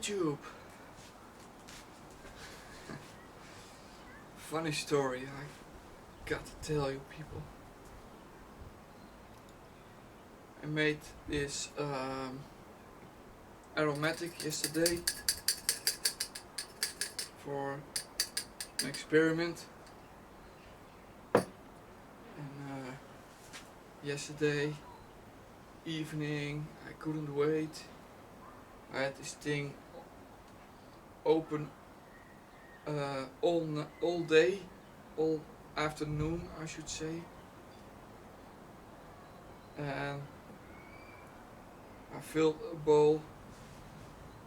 YouTube. Funny story, I got to tell you people. I made this aromatic yesterday for an experiment. And yesterday evening I couldn't wait. I had this thing open all day, all afternoon I should say, and I filled a bowl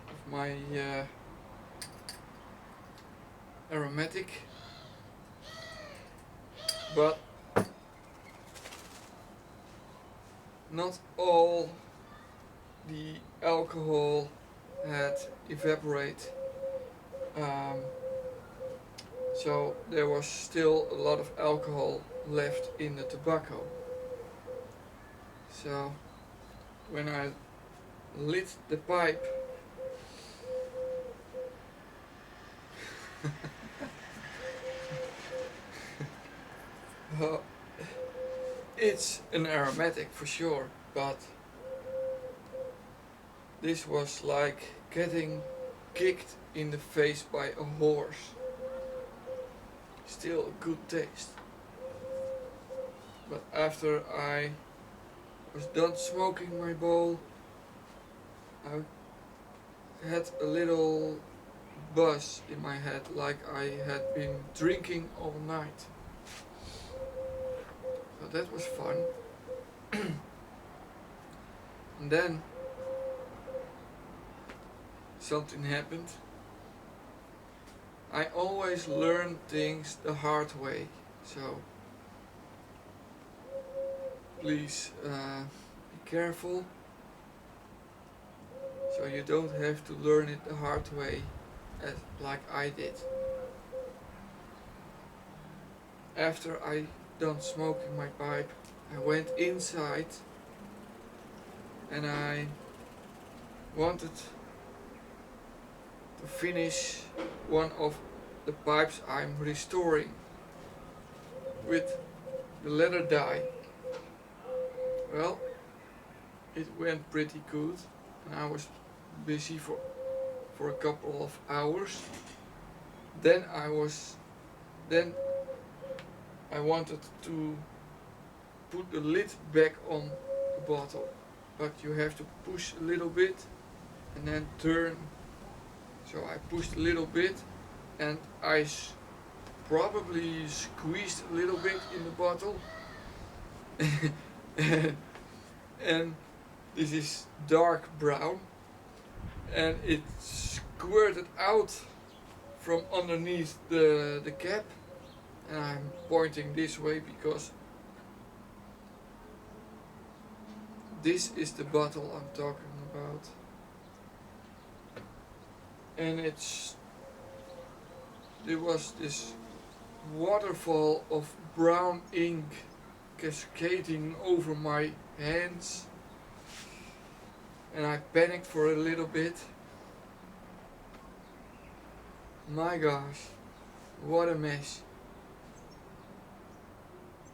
of my aromatic, but not all the alcohol had evaporated. So there was still a lot of alcohol left in the tobacco. So when I lit the pipe, well, it's an aromatic for sure, but this was like getting kicked in the face by a horse. Still a good taste. But after I was done smoking my bowl, I had a little buzz in my head, like I had been drinking all night. So that was fun. And then something happened. I always learn things the hard way, so please be careful, so you don't have to learn it the hard way like I did. After I done smoking my pipe, I went inside and I wanted to finish one of the pipes I'm restoring with the leather dye. Well, it went pretty good and I was busy for a couple of hours. Then I wanted to put the lid back on the bottle, but you have to push a little bit and then turn. So I pushed a little bit and I probably squeezed a little bit in the bottle. And this is dark brown and it squirted out from underneath the cap, and I'm pointing this way because this is the bottle I'm talking about. And there was this waterfall of brown ink cascading over my hands, and I panicked for a little bit. My gosh, what a mess.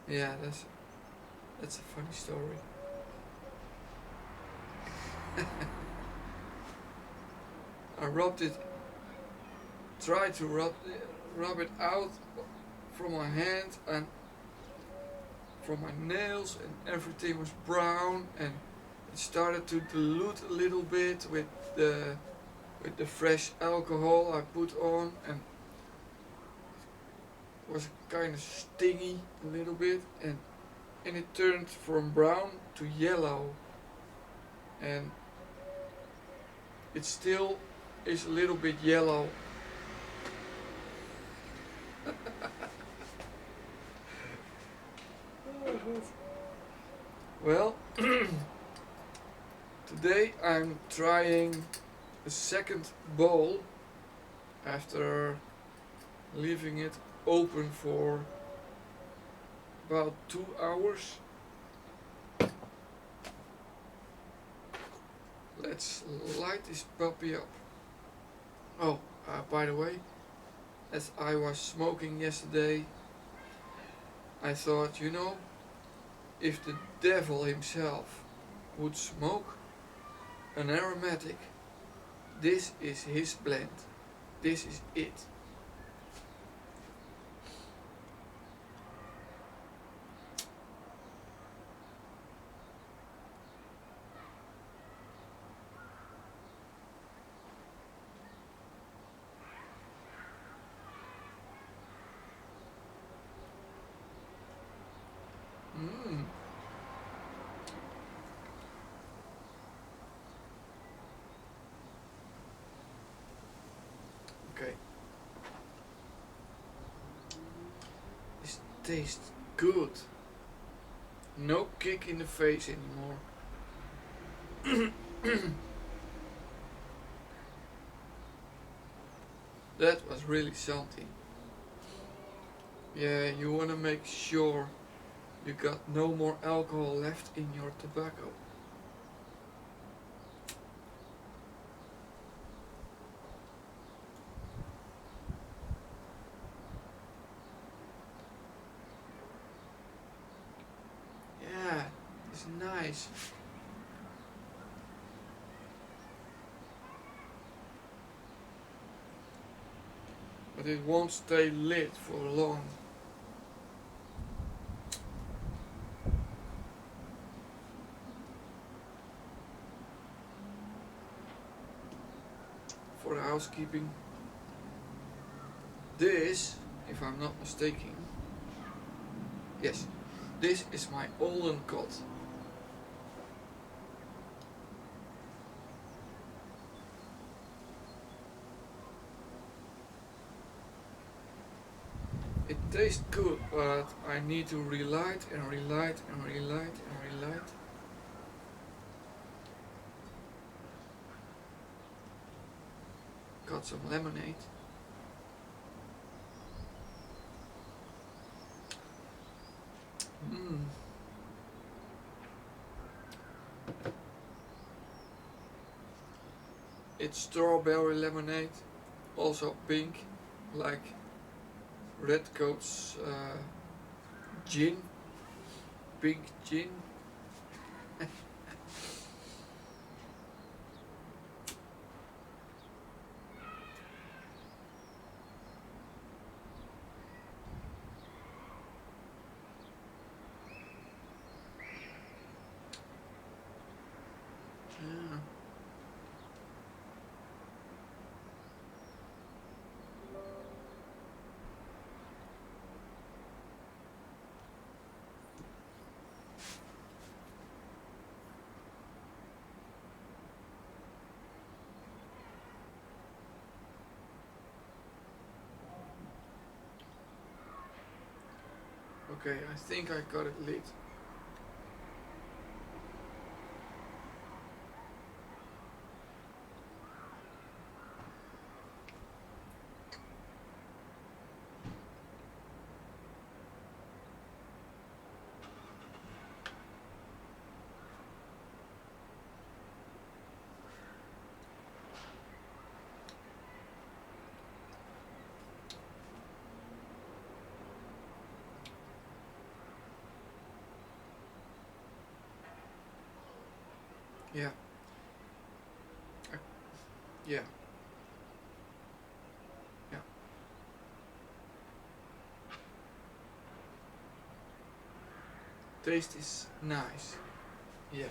Yeah, that's a funny story. I tried to rub it out from my hand and from my nails, and everything was brown, and it started to dilute a little bit with the fresh alcohol I put on, and it was kind of stingy a little bit, and it turned from brown to yellow, and it still is a little bit yellow. Well, today I'm trying a second bowl after leaving it open for about 2 hours. Let's light this puppy up. Oh, by the way, as I was smoking yesterday, I thought, if the devil himself would smoke an aromatic, this is his blend. This is it. Mm. Okay. This tastes good. No kick in the face anymore. That was really something. Yeah, you wanna make sure you got no more alcohol left in your tobacco. Yeah, it's nice. But it won't stay lit for long. For the housekeeping, this, if I'm not mistaken, yes, this is my Olden cot. It tastes good, but I need to relight and relight and relight and relight. Got some lemonade. Mmm. It's strawberry lemonade, also pink, like Redcoat's gin, pink gin. Yeah. Okay, I think I got it lit. Yeah. Yeah. Yeah. Taste is nice. Yeah.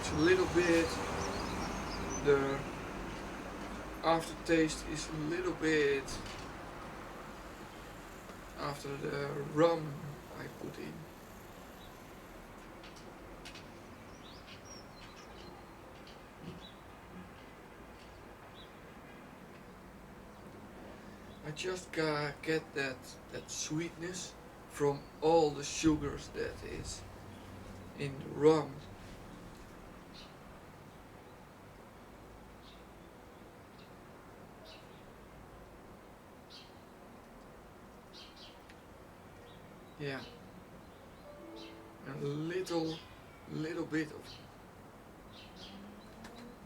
It's a little bit, the aftertaste is a little bit after the rum I put in. I just get that sweetness from all the sugars that is in the rum. yeah, a little bit of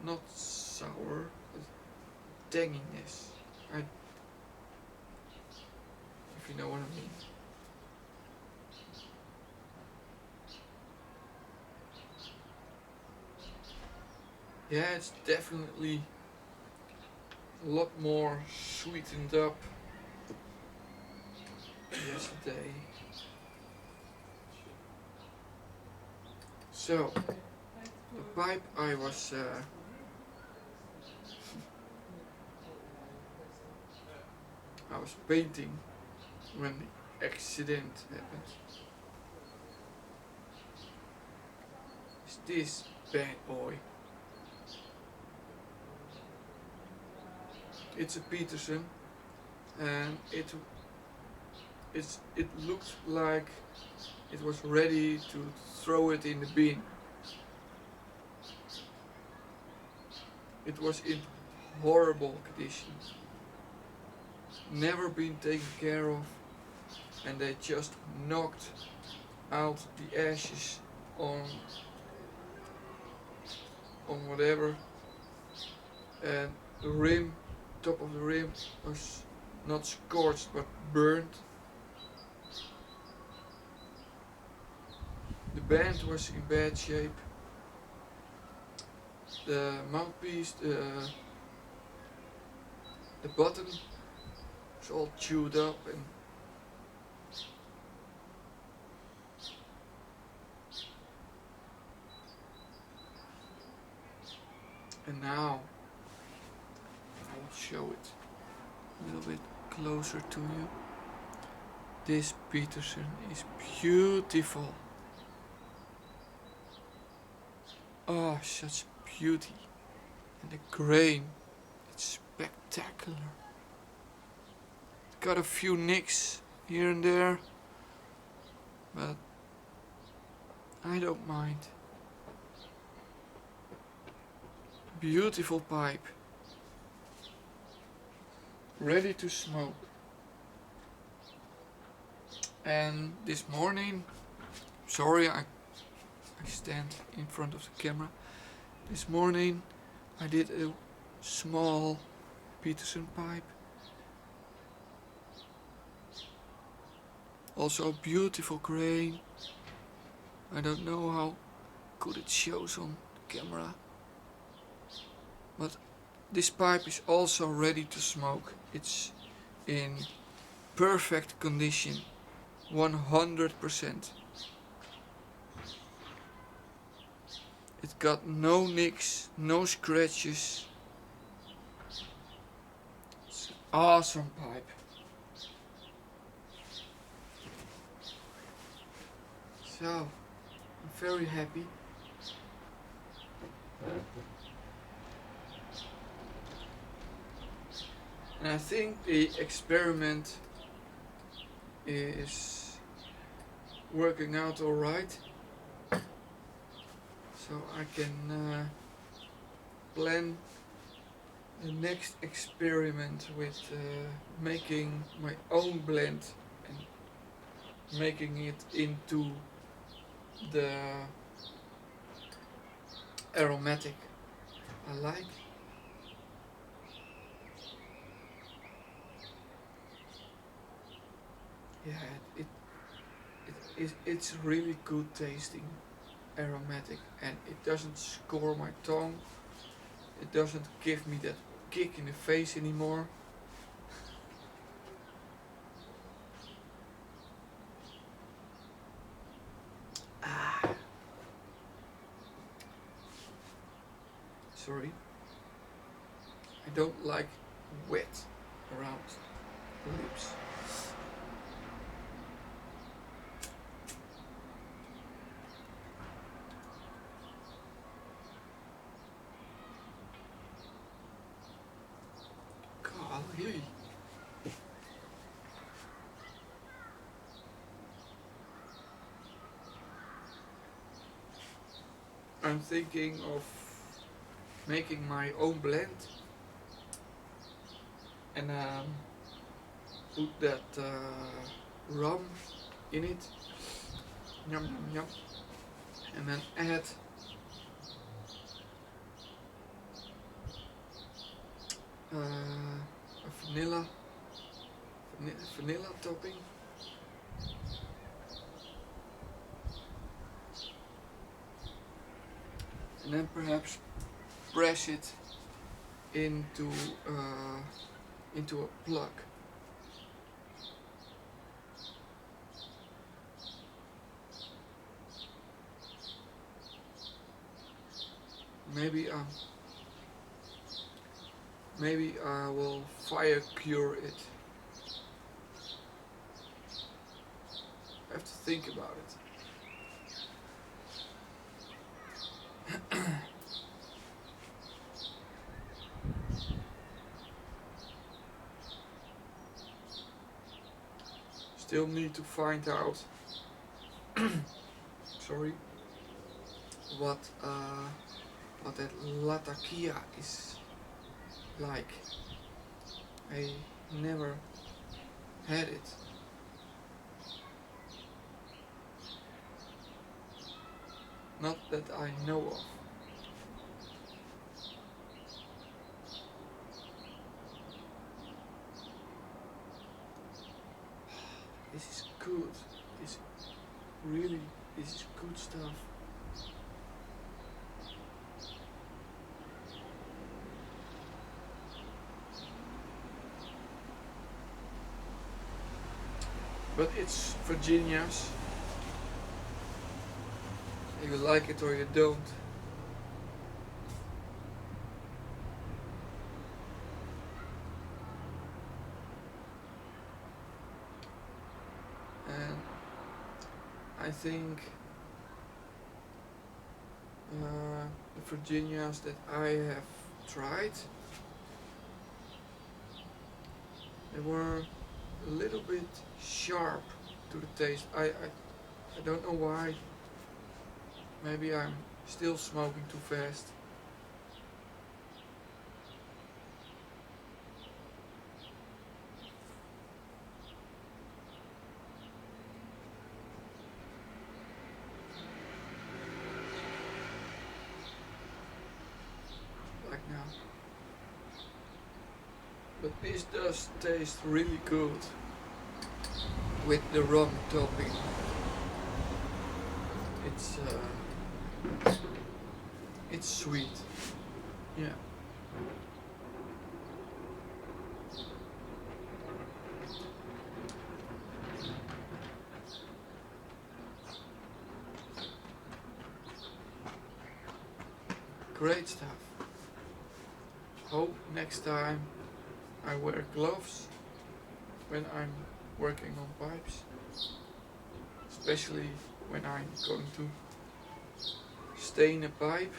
not sour, but tanginess. If you know what I mean. Yeah, it's definitely a lot more sweetened up yesterday. So, the pipe I was painting when the accident happened is this bad boy. It's a Peterson, and it looked like it was ready to throw it in the bin. It was in horrible condition, never been taken care of, and they just knocked out the ashes on whatever, and the rim, top of the rim was not scorched but burnt. The band was in bad shape. The mouthpiece, the bottom was all chewed up, and now I will show it a little bit closer to you. This Peterson is beautiful. Oh, such beauty. And the grain, it's spectacular. It's got a few nicks here and there, but I don't mind. Beautiful pipe. Ready to smoke. And this morning, sorry I stand in front of the camera. This morning I did a small Peterson pipe. Also beautiful grain. I don't know how good it shows on the camera. But this pipe is also ready to smoke. It's in perfect condition, 100%. It got no nicks, no scratches. It's an awesome pipe. So, I'm very happy. And I think the experiment is working out alright. So I can plan the next experiment with making my own blend and making it into the aromatic I like. Yeah, it's really good tasting, aromatic, and it doesn't score my tongue. It doesn't give me that kick in the face anymore. Sorry. I don't like wet around the lips. Golly. I'm thinking of making my own blend and put that rum in it. Yum yum yum. And then add a vanilla topping. And then perhaps press it into a plug. Maybe I will fire cure it. I have to think about it. Still need to find out sorry, what that latakia is like. I never had it. Not that I know of. This is good. This is good stuff. But it's Virginia's. You like it or you don't. And I think the Virginias that I have tried, they were a little bit sharp to the taste. I don't know why. Maybe I'm still smoking too fast. Like now. But this does taste really good with the rum topping. It's sweet. Yeah. Great stuff. Hope next time I wear gloves when I'm working on pipes. Especially when I'm going to stain a pipe.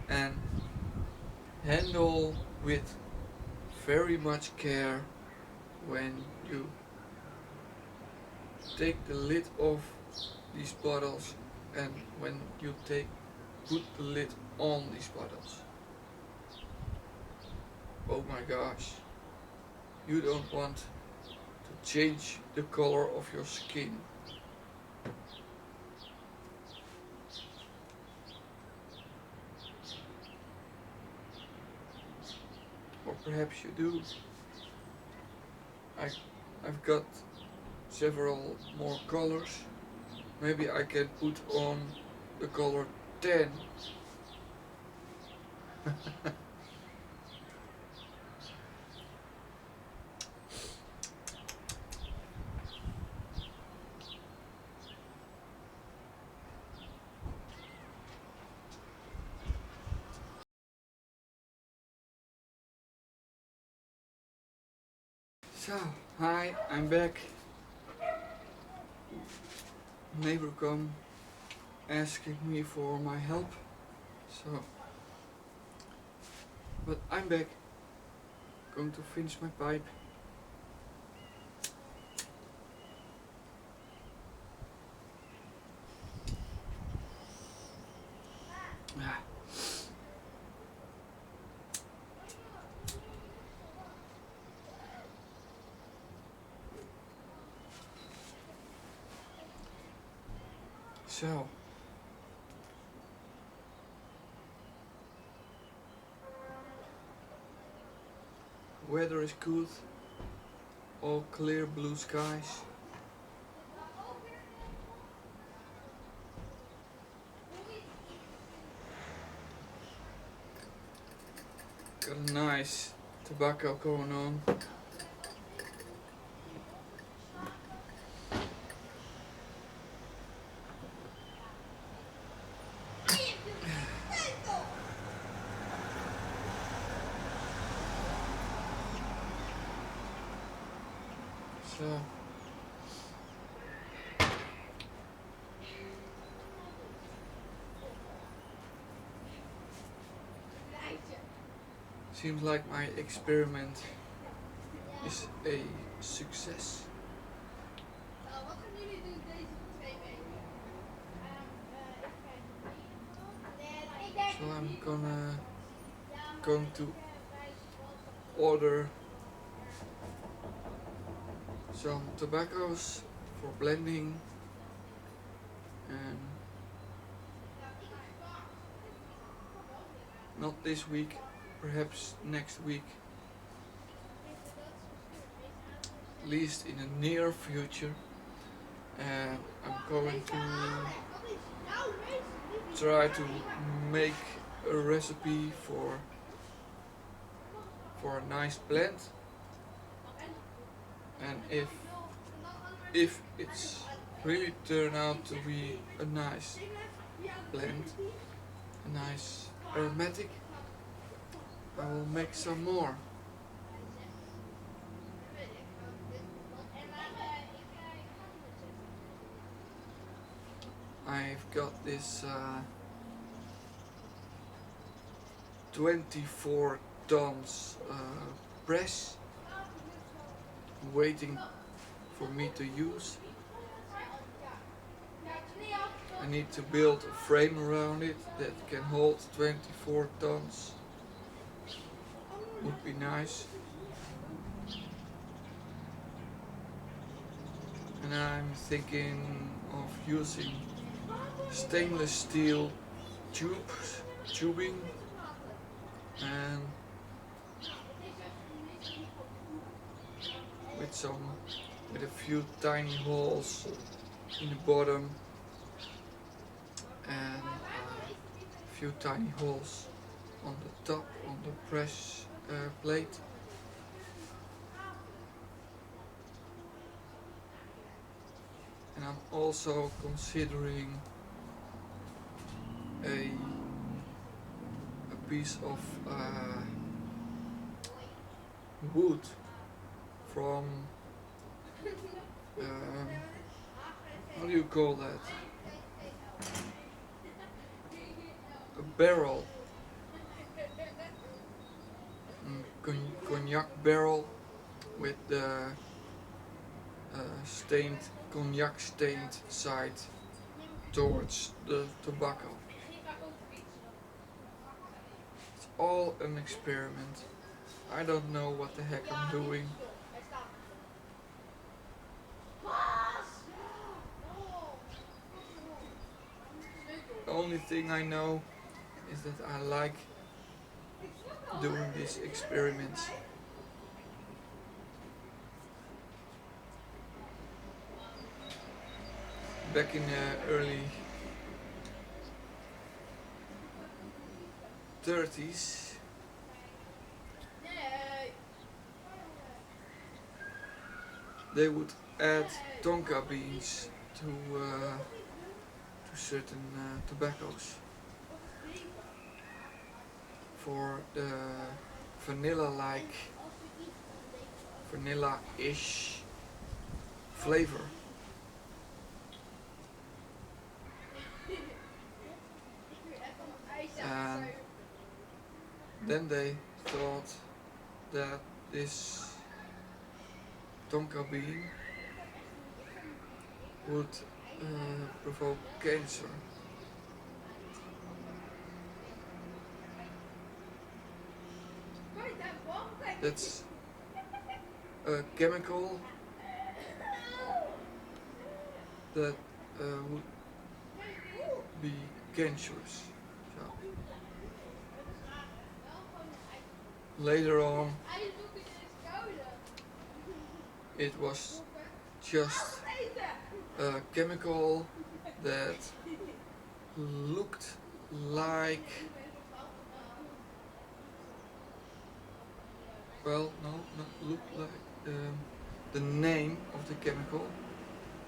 And handle with very much care when you take the lid off these bottles and when you put the lid on these bottles. Oh my gosh, you don't want to change the color of your skin. Or perhaps you do. I've got several more colors. Maybe I can put on the color 10. So, hi, I'm back. Neighbor come asking me for my help. So, but I'm back. Going to finish my pipe. Ah. So, weather is good, all clear blue skies. Got a nice tobacco going on. So, seems like my experiment is a success. Wat gaan jullie doen deze 2 weken? So I'm going to order some tobaccos for blending, and not this week, perhaps next week, at least in the near future. And I'm going to try to make a recipe for a nice blend, and if it's really turn out to be a nice blend, a nice aromatic, I will make some more. I've got this 24 tons press waiting for me to use. I need to build a frame around it that can hold 24 tons. Would be nice. And I'm thinking of using stainless steel tubing, and with a few tiny holes in the bottom and a few tiny holes on the top on the press plate. And I'm also considering a piece of wood from how do you call that? A barrel, cognac barrel with the cognac stained side towards the tobacco. It's all an experiment. I don't know what the heck I'm doing. The only thing I know is that I like doing these experiments. Back in the early 30s, they would add tonka beans to certain tobaccos for the vanilla-ish flavor. And then they thought that this tonka bean would provoke cancer. That's a chemical that would be cancerous. So later on, it was just a chemical that looked like, well, no, not looked like, the name of the chemical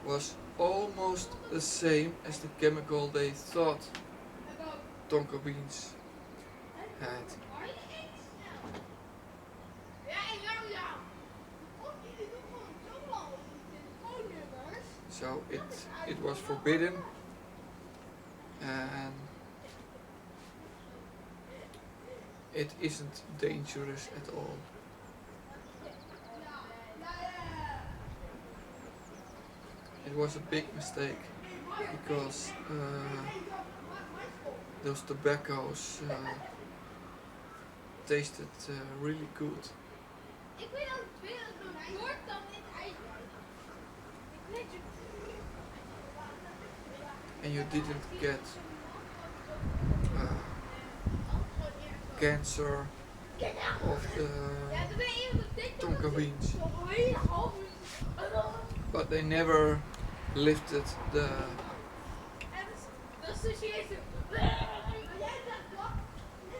was almost the same as the chemical they thought tonka beans had. So it was forbidden, and it isn't dangerous at all. It was a big mistake because those tobaccos tasted really good. And you didn't get cancer of the tonka beans, but they never lifted the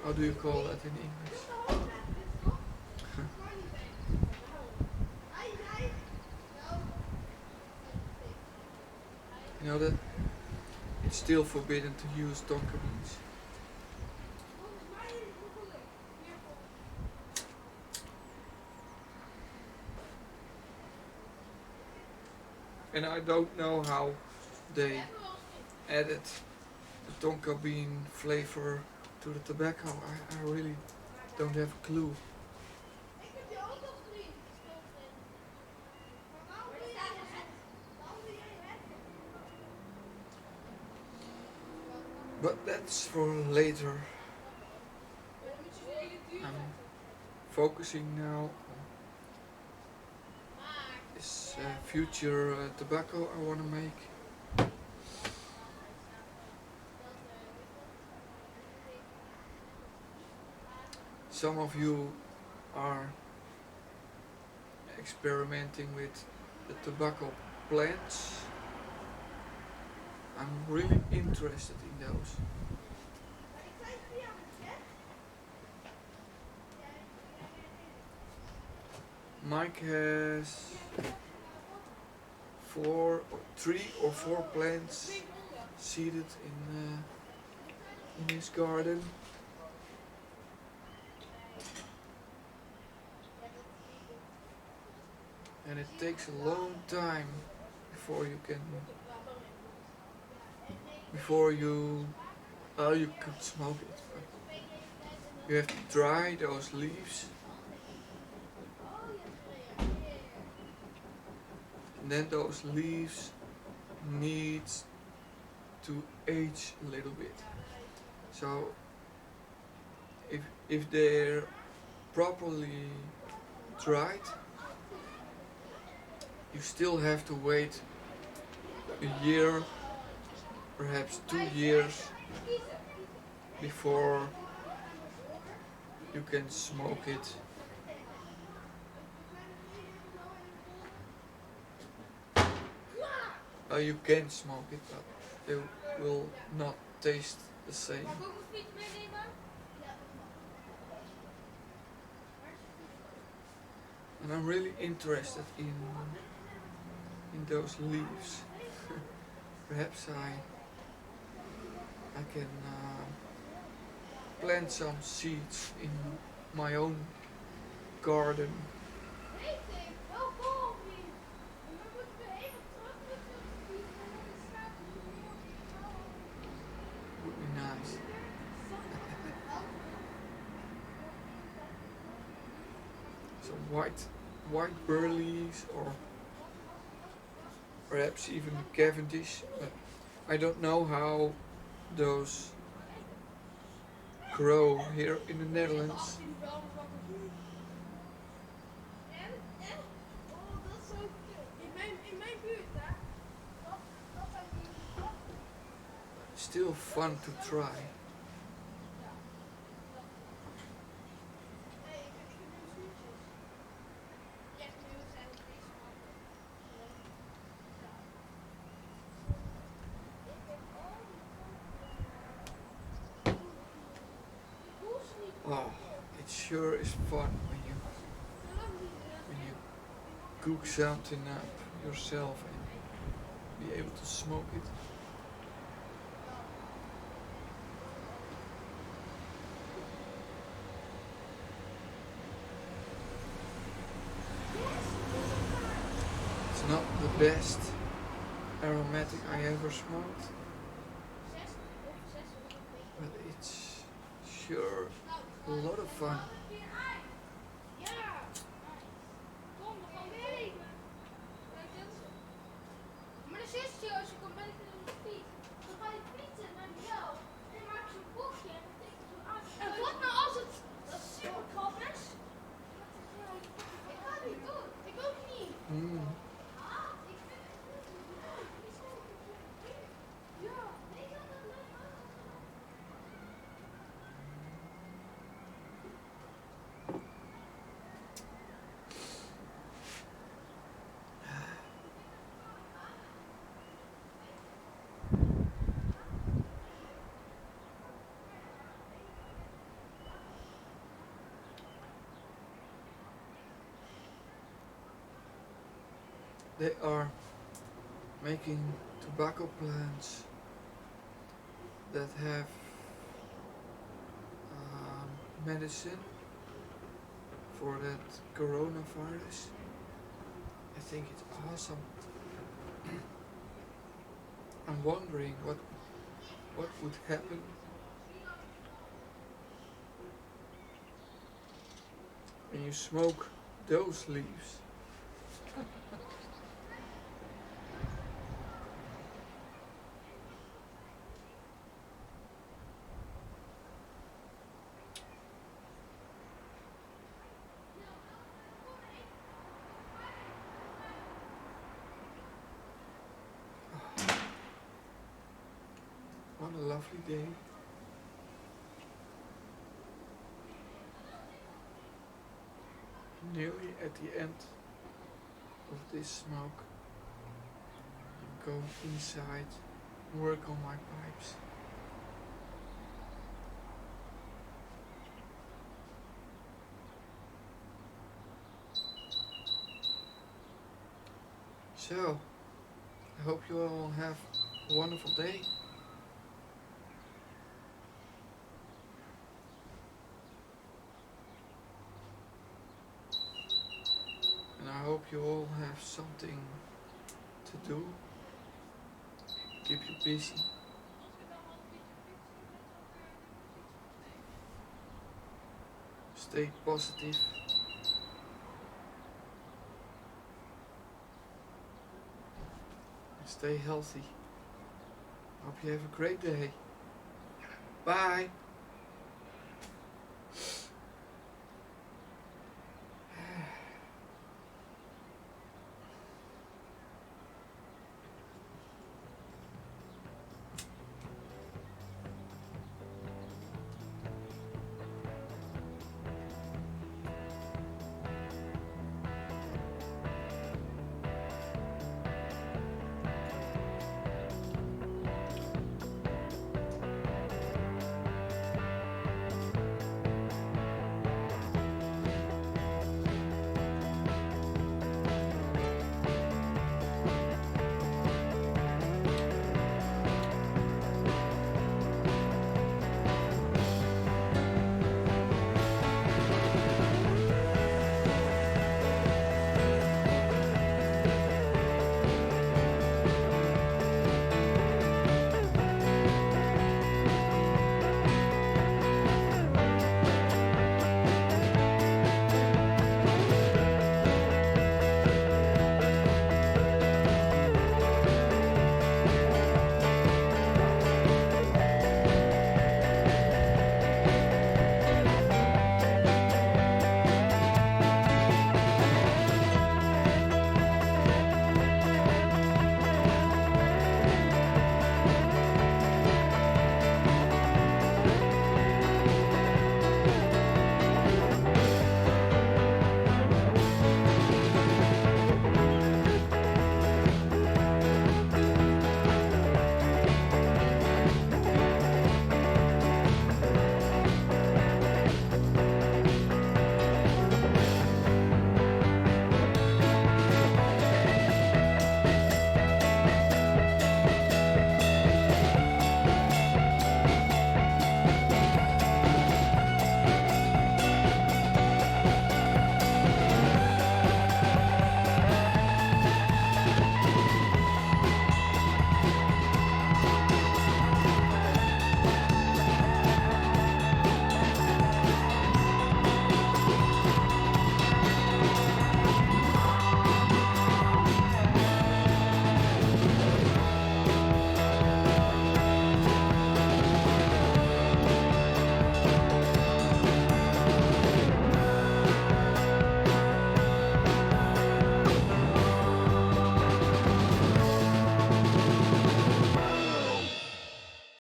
how do you call that in English? You know that it's still forbidden to use tonka beans. And I don't know how they added the tonka bean flavor to the tobacco. I really don't have a clue. But that's for later. I'm focusing now on this future tobacco I want to make. Some of you are experimenting with the tobacco plants. I'm really interested in those. Mike has 3 or 4 plants seeded in his garden. And it takes a long time before you could smoke it. But you have to dry those leaves, and then those leaves need to age a little bit. So if they're properly dried, you still have to wait a year, perhaps 2 years, before you can smoke it. You can smoke it, but it will not taste the same. And I'm really interested in those leaves. Perhaps I can plant some seeds in my own garden. Would be nice. Some white burleys, or perhaps even Cavendish, but I don't know how those grow here in the Netherlands. still fun to try. Hey, ik heb nu snoepjes. Je hebt nu zijn het deze man. Oh, it sure is fun when you cook something up yourself and be able to smoke it. It's not the best aromatic I ever smoked, but it's sure a lot of fun. Ja! Kom, we gaan mee! Maar de zusje, als je komt ben ik in de fiets. Dan ga je fietsen naar jou. En dan maak je een bochtje en dan tik je zo aan. En wat nou als het super krap is? Ik ga het niet doen. Ik ook niet. Mm. Ja, weet je wat dat leuk was? They are making tobacco plants that have medicine for that coronavirus. I think it's awesome. I'm wondering what would happen when you smoke those leaves. What a lovely day. Nearly at the end of this smoke. I'm going inside, work on my pipes. So, I hope you all have a wonderful day. And I hope you all have something to do. Keep you busy. Stay positive. And stay healthy. Hope you have a great day. Bye.